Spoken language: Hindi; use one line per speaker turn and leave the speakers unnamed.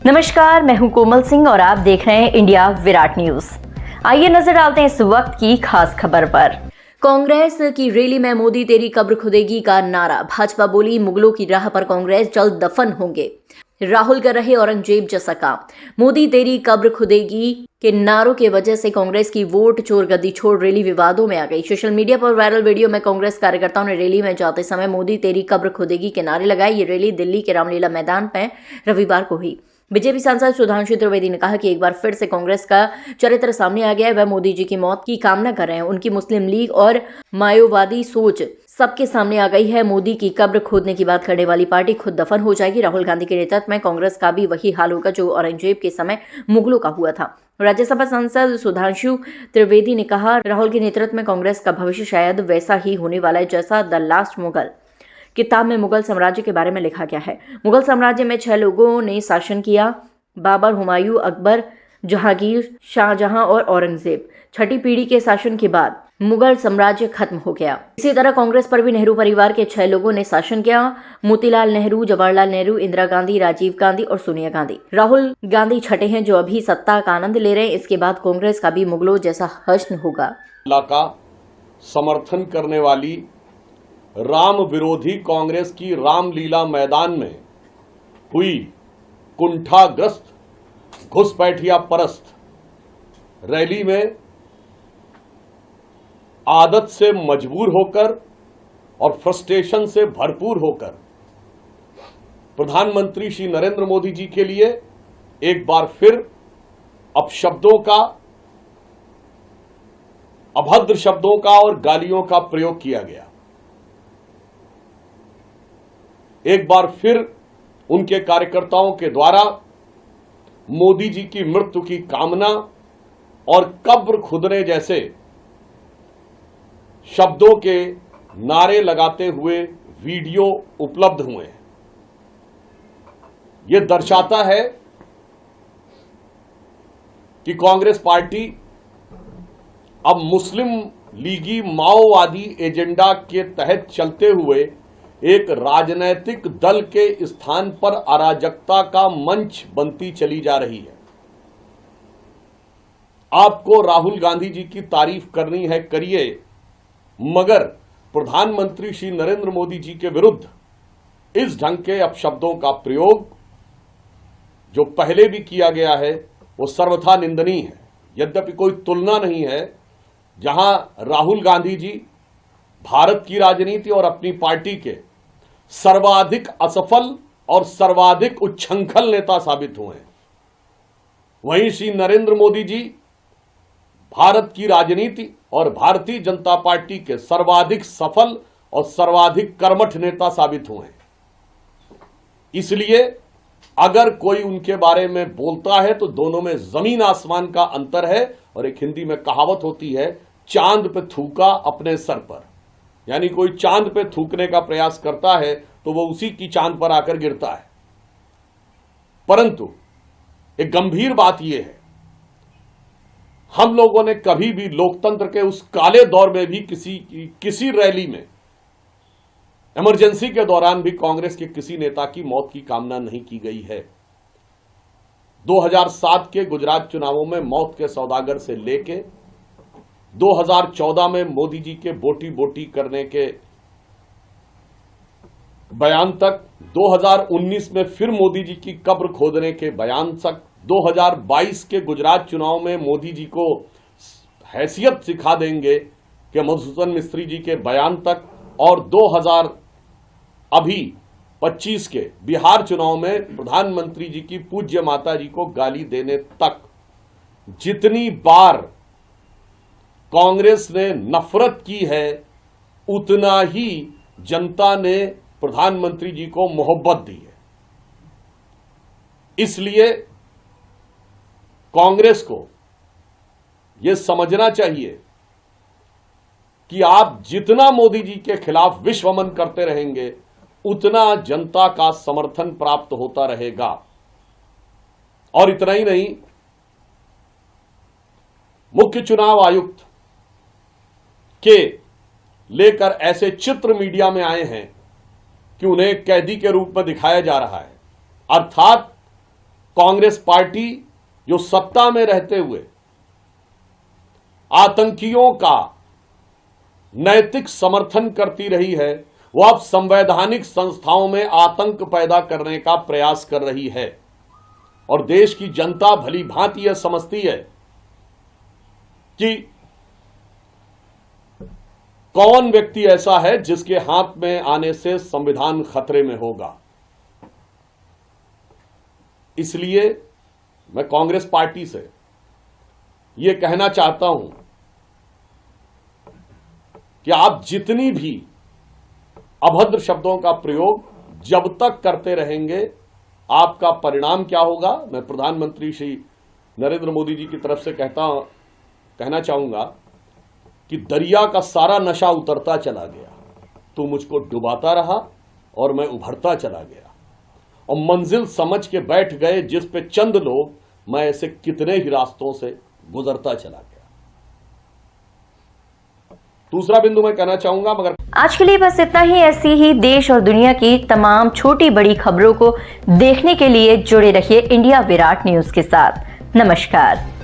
नमस्कार, मैं हूं कोमल सिंह और आप देख रहे हैं इंडिया विराट न्यूज। आइए नजर डालते हैं इस वक्त की खास खबर पर। कांग्रेस की रैली में मोदी तेरी कब्र खुदेगी का नारा। भाजपा बोली मुगलों की राह पर कांग्रेस जल्द दफन होंगे। राहुल कर रहे औरंगजेब जैसा काम। मोदी तेरी कब्र खुदेगी के नारों की वजह से कांग्रेस की वोट चोर गद्दी छोड़ रैली विवादों में आ गई। सोशल मीडिया पर वायरल वीडियो में कांग्रेस कार्यकर्ताओं ने रैली में जाते समय मोदी तेरी कब्र खुदेगी के नारे लगाए। ये रैली दिल्ली के रामलीला मैदान में रविवार को हुई। बीजेपी सांसद सुधांशु त्रिवेदी ने कहा कि एक बार फिर से कांग्रेस का चरित्र सामने आ गया है। वह मोदी जी की मौत की कामना कर रहे हैं। उनकी मुस्लिम लीग और माओवादी सोच सबके सामने आ गई है। मोदी की कब्र खोदने की बात करने वाली पार्टी खुद दफन हो जाएगी। राहुल गांधी के नेतृत्व में कांग्रेस का भी वही हाल होगा जो औरंगजेब के समय मुगलों का हुआ था। राज्यसभा सांसद सुधांशु त्रिवेदी ने कहा, राहुल के नेतृत्व में कांग्रेस का भविष्य शायद वैसा ही होने वाला है जैसा द लास्ट मुगल किताब में मुगल साम्राज्य के बारे में लिखा गया है। मुगल साम्राज्य में 6 लोगों ने शासन किया, बाबर, हुमायूं, अकबर, जहांगीर, शाहजहां और औरंगजेब। 6ठी पीढ़ी के शासन के बाद मुगल साम्राज्य खत्म हो गया। इसी तरह कांग्रेस पर भी नेहरू परिवार के 6 लोगों ने शासन किया, मोतीलाल नेहरू, जवाहरलाल नेहरू, इंदिरा गांधी, राजीव गांधी और सोनिया गांधी। राहुल गांधी 6ठे हैं जो अभी सत्ता का आनंद ले रहे हैं। इसके बाद कांग्रेस का भी मुगलों जैसा हश्र होगा।
का समर्थन करने वाली राम विरोधी कांग्रेस की रामलीला मैदान में हुई कुंठाग्रस्त घुसपैठिया परस्त रैली में आदत से मजबूर होकर और फ्रस्ट्रेशन से भरपूर होकर प्रधानमंत्री श्री नरेंद्र मोदी जी के लिए एक बार फिर अपशब्दों का, अभद्र शब्दों का और गालियों का प्रयोग किया गया। एक बार फिर उनके कार्यकर्ताओं के द्वारा मोदी जी की मृत्यु की कामना और कब्र खुदने जैसे शब्दों के नारे लगाते हुए वीडियो उपलब्ध हुए हैं। यह दर्शाता है कि कांग्रेस पार्टी अब मुस्लिम लीगी माओवादी एजेंडा के तहत चलते हुए एक राजनैतिक दल के स्थान पर अराजकता का मंच बनती चली जा रही है। आपको राहुल गांधी जी की तारीफ करनी है, करिए, मगर प्रधानमंत्री श्री नरेंद्र मोदी जी के विरुद्ध इस ढंग के अपशब्दों का प्रयोग जो पहले भी किया गया है वो सर्वथा निंदनीय है। यद्यपि कोई तुलना नहीं है जहां राहुल गांधी जी भारत की राजनीति और अपनी पार्टी के सर्वाधिक असफल और सर्वाधिक उच्छृंखल नेता साबित हुए हैं, वहीं श्री नरेंद्र मोदी जी भारत की राजनीति और भारतीय जनता पार्टी के सर्वाधिक सफल और सर्वाधिक कर्मठ नेता साबित हुए हैं। इसलिए अगर कोई उनके बारे में बोलता है तो दोनों में जमीन आसमान का अंतर है। और एक हिंदी में कहावत होती है, चांद पे थूका अपने सर पर, यानी कोई चांद पे थूकने का प्रयास करता है तो वो उसी की चांद पर आकर गिरता है। परंतु एक गंभीर बात यह है, हम लोगों ने कभी भी लोकतंत्र के उस काले दौर में भी किसी रैली में, इमरजेंसी के दौरान भी कांग्रेस के किसी नेता की मौत की कामना नहीं की गई है। 2007 के गुजरात चुनावों में मौत के सौदागर से लेके 2014 में मोदी जी के बोटी बोटी करने के बयान तक, 2019 में फिर मोदी जी की कब्र खोदने के बयान तक, 2022 के गुजरात चुनाव में मोदी जी को हैसियत सिखा देंगे कि मधुसूदन मिस्त्री जी के बयान तक, और 2025 के बिहार चुनाव में प्रधानमंत्री जी की पूज्य माता जी को गाली देने तक, जितनी बार कांग्रेस ने नफरत की है उतना ही जनता ने प्रधानमंत्री जी को मोहब्बत दी है। इसलिए कांग्रेस को यह समझना चाहिए कि आप जितना मोदी जी के खिलाफ विश्वमन करते रहेंगे उतना जनता का समर्थन प्राप्त होता रहेगा। और इतना ही नहीं, मुख्य चुनाव आयुक्त के लेकर ऐसे चित्र मीडिया में आए हैं कि उन्हें कैदी के रूप में दिखाया जा रहा है। अर्थात कांग्रेस पार्टी जो सत्ता में रहते हुए आतंकियों का नैतिक समर्थन करती रही है, वो अब संवैधानिक संस्थाओं में आतंक पैदा करने का प्रयास कर रही है। और देश की जनता भली भांति यह समझती है कि कौन व्यक्ति ऐसा है जिसके हाथ में आने से संविधान खतरे में होगा। इसलिए मैं कांग्रेस पार्टी से यह कहना चाहता हूं कि आप जितनी भी अभद्र शब्दों का प्रयोग जब तक करते रहेंगे, आपका परिणाम क्या होगा, मैं प्रधानमंत्री श्री नरेंद्र मोदी जी की तरफ से कहना चाहूंगा कि दरिया का सारा नशा उतरता चला गया, तू मुझको डुबाता रहा और मैं उभरता चला गया, और मंजिल समझ के बैठ गए जिस पे चंद लोग, मैं ऐसे कितने ही रास्तों से गुजरता चला गया। दूसरा बिंदु मैं कहना चाहूंगा, मगर
आज के लिए बस इतना ही। ऐसी ही देश और दुनिया की तमाम छोटी बड़ी खबरों को देखने के लिए जुड़े रहिए इंडिया विराट न्यूज के साथ। नमस्कार।